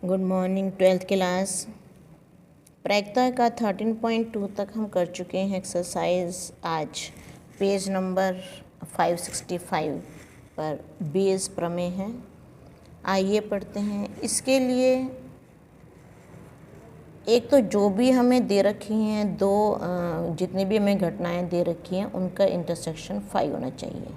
Good morning twelfth class. प्रायिकता का 13.2 तक हम कर चुके हैं एक्सरसाइज। आज पेज नंबर 565 पर बेस प्रमेय है। आइए पढ़ते हैं। इसके लिए एक तो जो भी हमें दे रखी हैं जितनी भी हमें घटनाएं दे रखी हैं उनका इंटरसेक्शन 5 होना चाहिए।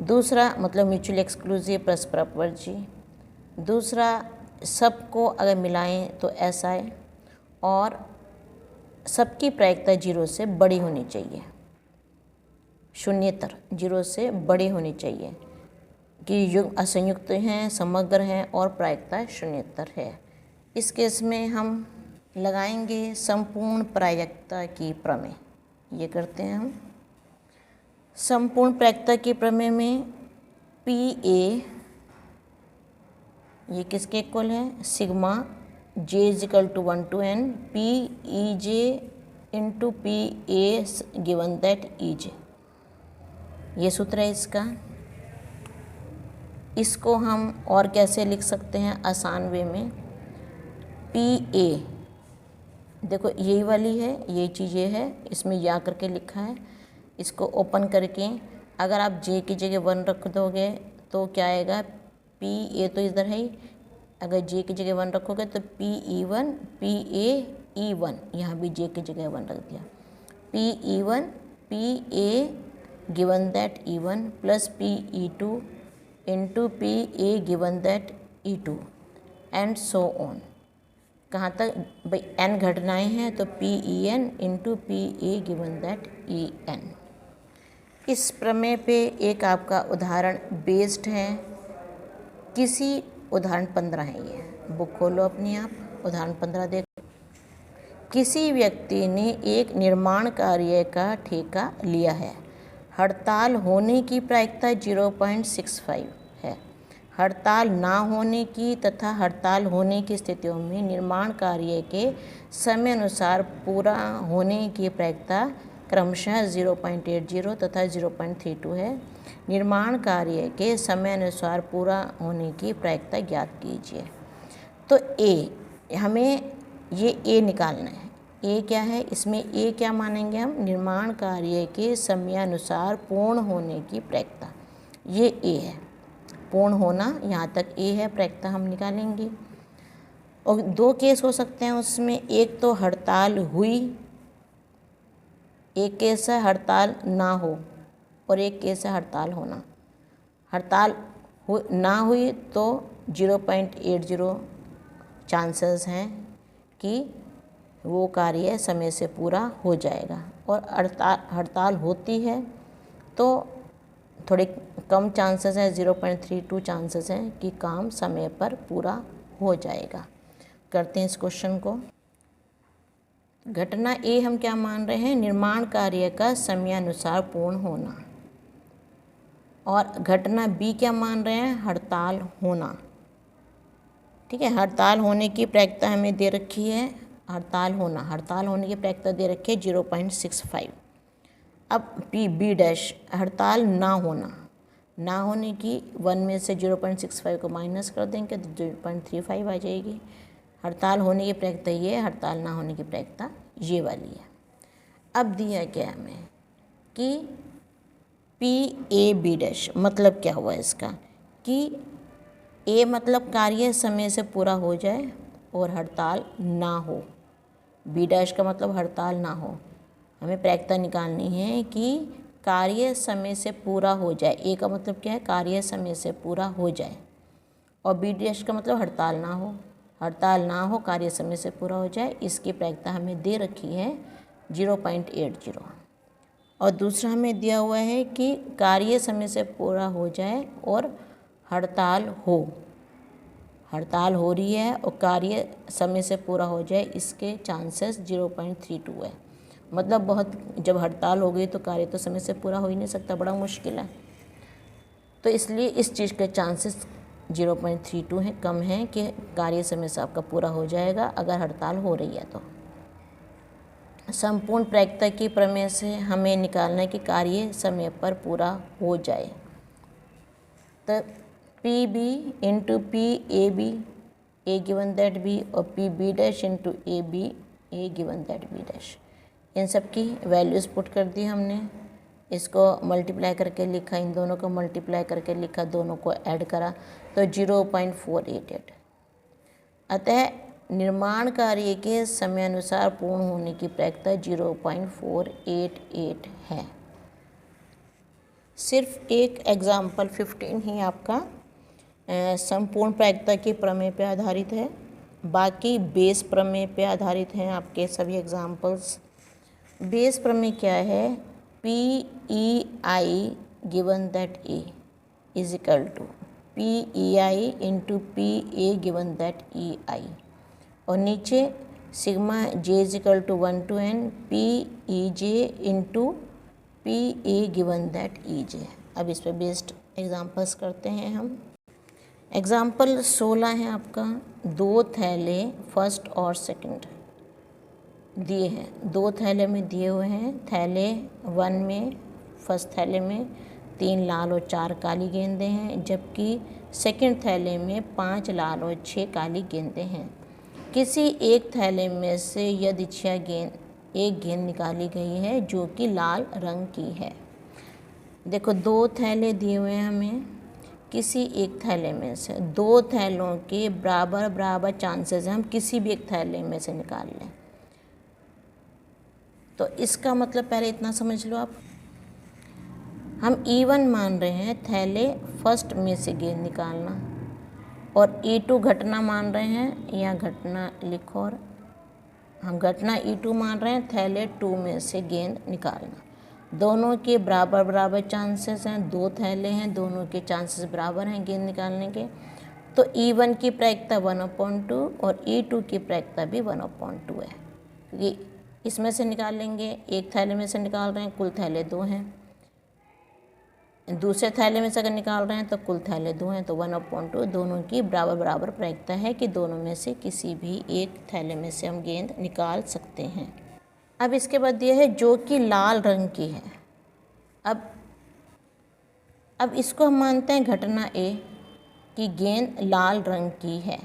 दूसरा मतलब म्यूचुअली एक्सक्लूसिव परस्पर अपवर्जी। दूसरा सबको अगर मिलाएं तो ऐसा है, और सबकी प्रायिकता 0 से बड़ी होनी चाहिए, शून्येतर 0 से बड़ी होनी चाहिए कि युग्म असंयुक्त हैं, समग्र हैं और प्रायिकता शून्येतर है। इस केस में हम लगाएंगे संपूर्ण प्रायिकता की प्रमेय। ये करते हैं हम। संपूर्ण प्रायिकता की प्रमेय में पी ए ये किसके इक्वल है, sigma J is equal to 1 to n P E J into P A given that E J. ये सूत्र है इसका। इसको हम और कैसे लिख सकते हैं आसान वे में। पी ए देखो यही वाली है, ये चीज़ ये है, इसमें या करके लिखा है। इसको ओपन करके अगर आप जे की जगह 1 रख दोगे तो क्या आएगा, पी ए तो इधर है ही, अगर जे की जगह 1 रखोगे तो पी ई 1 पी ए ई 1, यहाँ भी जे की जगह 1 रख दिया। P E 1 P A given that E 1 plus P E 2 into P A given that E 2 and so on. कहाँ तक भाई n घटनाएँ हैं तो P E N into P A given that E N. इस प्रमेय पे एक आपका उदाहरण बेस्ड है। किसी उदाहरण 15 है, ये बुक खोलो अपनी आप, उदाहरण 15 देखो। किसी व्यक्ति ने एक निर्माण कार्य का ठेका लिया है। हड़ताल होने की प्रायिकता 0.65 है। हड़ताल ना होने की तथा हड़ताल होने की स्थितियों में निर्माण कार्य के समय अनुसार पूरा होने की प्रायिकता क्रमशः 0.80 तथा 0.32 है। निर्माण कार्य के समय अनुसार पूरा होने की प्रायिकता ज्ञात कीजिए। तो ए हमें ये ए निकालना है। ए क्या है, इसमें ए क्या मानेंगे हम, निर्माण कार्य के समयानुसार पूर्ण होने की प्रायिकता, ये ए है। पूर्ण होना यहाँ तक ए है, प्रायिकता हम निकालेंगे। और दो केस हो सकते हैं उसमें, एक तो हड़ताल हुई, एक केस है हड़ताल ना हो, और एक केस है हड़ताल होना। हड़ताल ना हुई तो 0.80 चांसेस हैं कि वो कार्य समय से पूरा हो जाएगा, और हड़ताल होती है तो थोड़े कम चांसेस हैं, 0.32 चांसेस हैं कि काम समय पर पूरा हो जाएगा। करते हैं इस क्वेश्चन को। घटना ए हम क्या मान रहे हैं, निर्माण कार्य का समयानुसार पूर्ण होना, और घटना बी क्या मान रहे हैं, हड़ताल होना। ठीक है, हड़ताल होने की प्रायिकता हमें दे रखी है, हड़ताल होने की प्रायिकता दे रखी है 0.65। अब पी बी डैश हड़ताल ना होने की 1 में से 0.65 को माइनस कर देंगे तो 0.35 आ जाएगी। हड़ताल होने की प्रायिकता ये है, हड़ताल ना होने की प्रायिकता ये वाली है। अब दिया क्या हमें कि पी ए बी डैश मतलब क्या हुआ इसका, कि ए मतलब कार्य समय से पूरा हो जाए और हड़ताल ना हो, बी डैश का मतलब हड़ताल ना हो। हमें प्रायिकता निकालनी है कि कार्य समय से पूरा हो जाए। ए का मतलब क्या है, कार्य समय से पूरा हो जाए, और बी डैश का मतलब हड़ताल ना हो, कार्य समय से पूरा हो जाए। इसकी प्रायिकता हमें दे रखी है 0.80, और दूसरा हमें दिया हुआ है कि कार्य समय से पूरा हो जाए और हड़ताल हो रही है और कार्य समय से पूरा हो जाए, इसके चांसेस 0.32 है। मतलब बहुत, जब हड़ताल हो गई तो कार्य तो समय से पूरा हो ही नहीं सकता, बड़ा मुश्किल है। तो इसलिए इस चीज़ के चांसेस 0.32 हैं, कम हैं कि कार्य समय से आपका पूरा हो जाएगा अगर हड़ताल हो रही है तो। संपूर्ण प्रायिकता की प्रमेय से हमें निकालना है कि कार्य समय पर पूरा हो जाए। तो P B into P A B A given that B और P B dash into A B A given that B dash. इन सब की वैल्यूज़ पुट कर दी हमने, इसको मल्टीप्लाई करके लिखा, इन दोनों को मल्टीप्लाई करके लिखा, दोनों को ऐड करा तो 0.488। अतः निर्माण कार्य के समयानुसार पूर्ण होने की प्रायिकता 0.488 है। सिर्फ एक एग्जाम्पल 15 ही आपका संपूर्ण प्रायिकता के प्रमेय पे आधारित है, बाकी बेस प्रमेय पे आधारित हैं आपके सभी एग्जाम्पल्स। बेस प्रमेय क्या है? P E I given that A is equal to P E I into P A given that E I, और नीचे sigma J is equal to 1 to n P E J into P A given that E J. अब इस पर based examples करते हैं हम। Example 16 है आपका, 2 थैले फर्स्ट और सेकंड दिए हैं, 2 थैले में दिए हुए हैं। थैले 1 में, फर्स्ट थैले में 3 लाल और 4 काली गेंदें हैं, जबकि सेकंड थैले में 5 लाल और 6 काली गेंदें हैं। किसी एक थैले में से यदि एक गेंद निकाली गई है जो कि लाल रंग की है। देखो 2 थैले दिए हुए हैं हमें, किसी एक थैले में से 2 थैलों के बराबर चांसेस हैं हम किसी भी एक थैले में से निकाल लें। तो इसका मतलब पहले इतना समझ लो आप, हम E1 मान रहे हैं थैले फर्स्ट में से गेंद निकालना, और E2 घटना मान रहे हैं, या घटना लिखो, और हम घटना E2 मान रहे हैं थैले 2 में से गेंद निकालना। दोनों के बराबर चांसेस हैं, 2 थैले हैं, दोनों के चांसेस बराबर हैं गेंद निकालने के। तो E1 की प्रायिकता 1/2 और E2 की प्रायिकता भी 1/2 है, क्योंकि इसमें से निकाल लेंगे, एक थैले में से निकाल रहे हैं, कुल थैले 2 हैं, दूसरे थैले में से अगर निकाल रहे हैं तो कुल थैले 2 हैं, तो 1/2 दोनों की बराबर प्रायिकता है कि दोनों में से किसी भी एक थैले में से हम गेंद निकाल सकते हैं। अब इसके बाद दिया है जो कि लाल रंग की है। अब इसको हम मानते हैं घटना ए कि गेंद लाल रंग की है।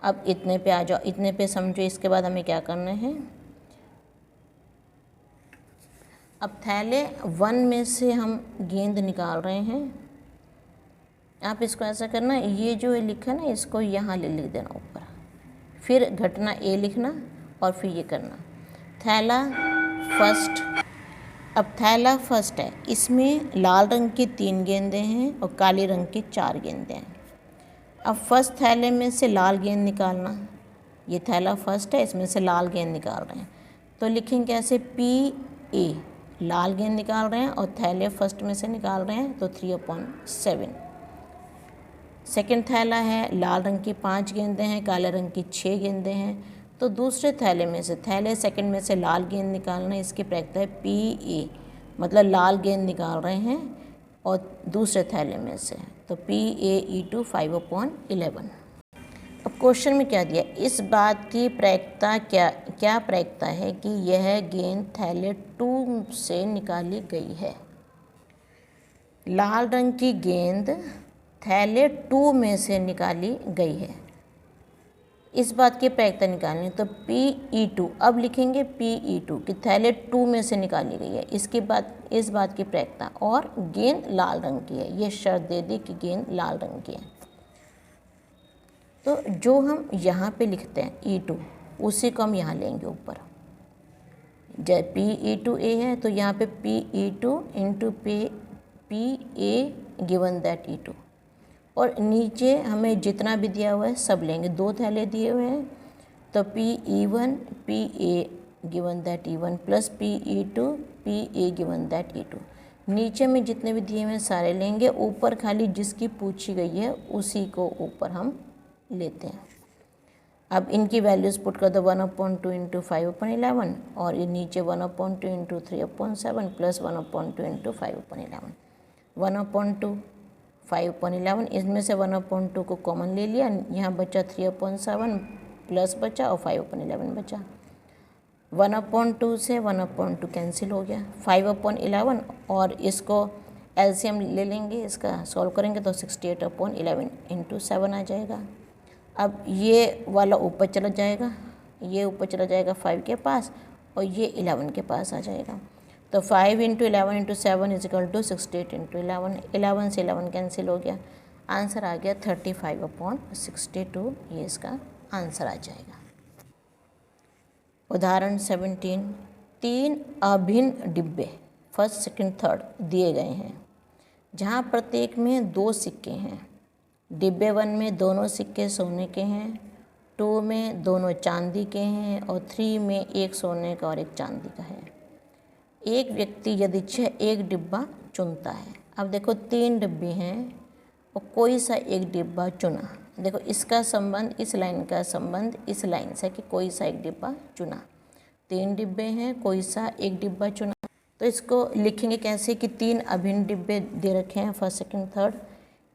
अब इतने पे आ जाओ, इतने पे समझो। इसके बाद हमें क्या करना है, अब थैले 1 में से हम गेंद निकाल रहे हैं। आप इसको ऐसा करना, ये जो लिखा ना इसको यहाँ लिख देना ऊपर, फिर घटना ए लिखना और फिर ये करना थैला फर्स्ट। अब थैला फर्स्ट है, इसमें लाल रंग की 3 गेंदें हैं और काले रंग की 4 गेंदें हैं। अब फर्स्ट थैले में से लाल गेंद निकालना, ये थैला फर्स्ट है, इसमें से लाल गेंद निकाल रहे हैं, तो लिखेंगे कैसे, पी ए, लाल गेंद निकाल रहे हैं और थैले फर्स्ट में से निकाल रहे हैं, तो 3/7। सेकंड थैला है, लाल रंग की 5 गेंदें हैं, काले रंग की 6 गेंदें हैं, तो दूसरे थैले में से, थैले सेकंड में से लाल गेंद निकालना है, इसकी प्रायिकता है पी ए, मतलब लाल गेंद निकाल रहे हैं और दूसरे थैले में से, तो पी ए E2 5/11। अब क्वेश्चन में क्या दिया, इस बात की प्रायिकता क्या प्रायिकता है कि यह गेंद थैले 2 से निकाली गई है। लाल रंग की गेंद थैले 2 में से निकाली गई है, इस बात की प्रायिकता निकालनी। तो PE2, अब लिखेंगे PE2 कि थैले 2 में से निकाली गई है, इस बात की प्रायिकता, और गेंद लाल रंग की है, ये शर्त दे दी कि गेंद लाल रंग की है। तो जो हम यहाँ पे लिखते हैं E2, उसी को हम यहाँ लेंगे ऊपर। जब PE2A है तो यहाँ पे PE2 into PA given that E2, और नीचे हमें जितना भी दिया हुआ है सब लेंगे। 2 थैले दिए हुए हैं तो PE1 PA given that E1 plus PE2 PA given that E2। नीचे में जितने भी दिए हुए हैं सारे लेंगे, ऊपर खाली जिसकी पूछी गई है उसी को ऊपर हम लेते हैं। अब इनकी वैल्यूज़ पुट कर दो, 1/2 इंटू 5/11, और ये नीचे 1/2 इंटू 3/7 प्लस 1/2 इंटू 5/11। 1/2 5/11, इसमें से 1/2 को कॉमन ले लिया, यहाँ बचा 3/7 प्लस बचा और 5/11 बचा। 1/2 से 1/2 कैंसिल हो गया, 5/11, और इसको एलसीएम ले लेंगे, इसका सॉल्व करेंगे तो 68/11 इंटू 7 आ जाएगा। अब ये वाला ऊपर चला जाएगा, ये ऊपर चला जाएगा 5 के पास और ये 11 के पास आ जाएगा। तो 5 × 11 × 7 = 68 × 11, 11 से 11 कैंसिल हो गया, आंसर आ गया 35/62। ये इसका आंसर आ जाएगा। उदाहरण 17, 3 अभिन्न डिब्बे फर्स्ट, सेकंड, थर्ड दिए गए हैं, जहाँ प्रत्येक में 2 सिक्के हैं। डिब्बे 1 में दोनों सिक्के सोने के हैं, 2 में दोनों चांदी के हैं और 3 में एक सोने का और एक चांदी का है। एक व्यक्ति यदृच्छया एक डिब्बा चुनता है। अब देखो 3 डिब्बे हैं और कोई सा एक डिब्बा चुना। देखो इसका संबंध, इस लाइन का संबंध इस लाइन से कि कोई सा एक डिब्बा चुना। 3 डिब्बे हैं, कोई सा एक डिब्बा चुना। तो इसको लिखेंगे कैसे कि 3 अभिन्न डिब्बे दे रखे हैं फर्स्ट, सेकंड, थर्ड।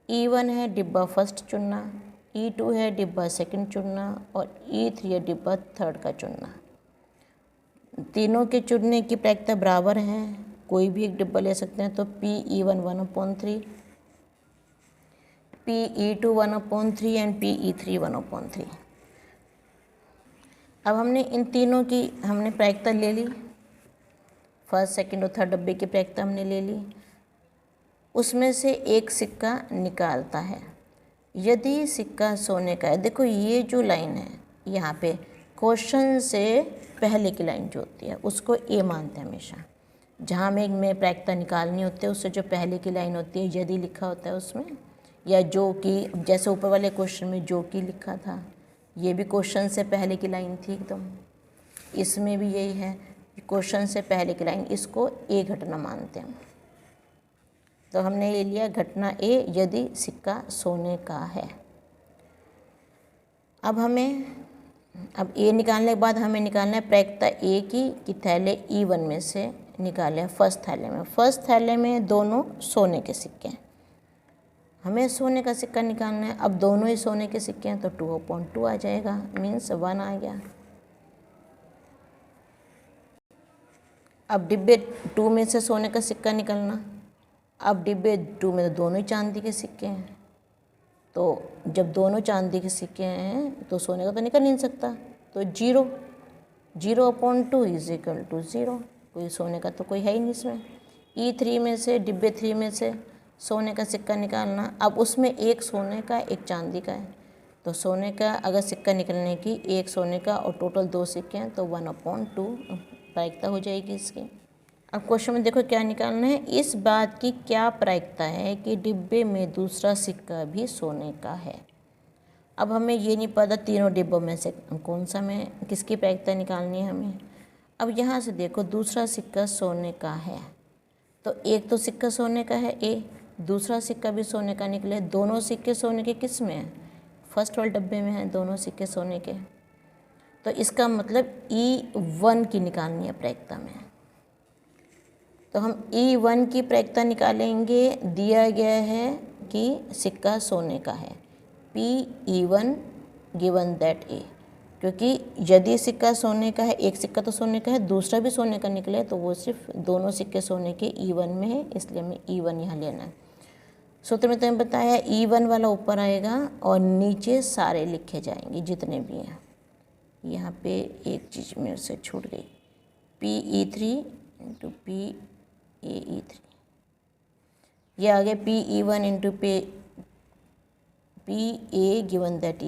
E1 है डिब्बा फर्स्ट चुनना, E2 है डिब्बा सेकंड चुनना और E3 है डिब्बा थर्ड का चुनना। तीनों के चुनने की प्रायिकता बराबर है, कोई भी एक डिब्बा ले सकते हैं। तो PE1 1/3, PE2 1/3 एंड PE3 1/3। अब हमने इन तीनों की प्रायिकता ले ली, फर्स्ट, सेकंड और थर्ड डिब्बे की प्रायिकता हमने ले ली। उसमें से एक सिक्का निकालता है। यदि सिक्का सोने का है, देखो ये जो लाइन है यहाँ पे क्वेश्चन से पहले की लाइन जो होती है उसको ए मानते हैं हमेशा। जहाँ में प्रायिकता निकालनी होती है उससे जो पहले की लाइन होती है यदि लिखा होता है उसमें, या जो कि, जैसे ऊपर वाले क्वेश्चन में जो कि लिखा था, ये भी क्वेश्चन से पहले की लाइन थी एकदम। इसमें भी यही है, क्वेश्चन से पहले की लाइन, इसको ए घटना मानते हैं। तो हमने ये लिया घटना ए यदि सिक्का सोने का है। अब ए निकालने के बाद हमें निकालना है प्रायिकता ए की कि थैले E1 में से निकाले फर्स्ट थैले में। फर्स्ट थैले में दोनों सोने के सिक्के हैं, हमें सोने का सिक्का निकालना है। अब दोनों ही सोने के सिक्के हैं तो 2/2 आ जाएगा, मीन्स 1 आ गया। अब डिब्बे 2 में से सोने का सिक्का निकलना। अब डिब्बे 2 में तो दोनों ही चांदी के सिक्के हैं, तो जब दोनों चांदी के सिक्के हैं तो सोने का तो निकल नहीं सकता। तो 0/2 = 0, कोई सोने का तो कोई है ही नहीं इसमें। E3 में से, डिब्बे 3 में से सोने का सिक्का निकालना। अब उसमें एक सोने का एक चांदी का है, तो सोने का अगर सिक्का निकलने की, एक सोने का और टोटल 2 सिक्के हैं तो 1/2 प्रायिकता हो जाएगी इसकी। अब क्वेश्चन में देखो क्या निकालना है, इस बात की क्या प्रायिकता है कि डिब्बे में दूसरा सिक्का भी सोने का है। अब हमें ये नहीं पता तीनों डिब्बों में से कौन सा में किसकी प्रायिकता निकालनी है हमें। अब यहाँ से देखो दूसरा सिक्का सोने का है, तो एक तो सिक्का सोने का है ए, दूसरा सिक्का भी सोने का निकले। दोनों सिक्के सोने के किस में हैं, फर्स्ट वाले डब्बे में हैं दोनों सिक्के सोने के। तो इसका मतलब E1 की निकालनी है प्रायिकता में। तो हम E1 की प्रायिकता निकालेंगे। दिया गया है कि सिक्का सोने का है, PE1 गिवन दैट ए, क्योंकि यदि सिक्का सोने का है, एक सिक्का तो सोने का है, दूसरा भी सोने का निकले तो वो सिर्फ दोनों सिक्के सोने के E1 में है, इसलिए हमें E1 यहाँ लेना है। सूत्र में तो हमें बताया E1 वाला ऊपर आएगा और नीचे सारे लिखे जाएंगे जितने भी हैं। यहाँ पे एक चीज़ मेरे से छूट गई, PE3 × PE3, ये आगे PE1 × PA गिवन दैट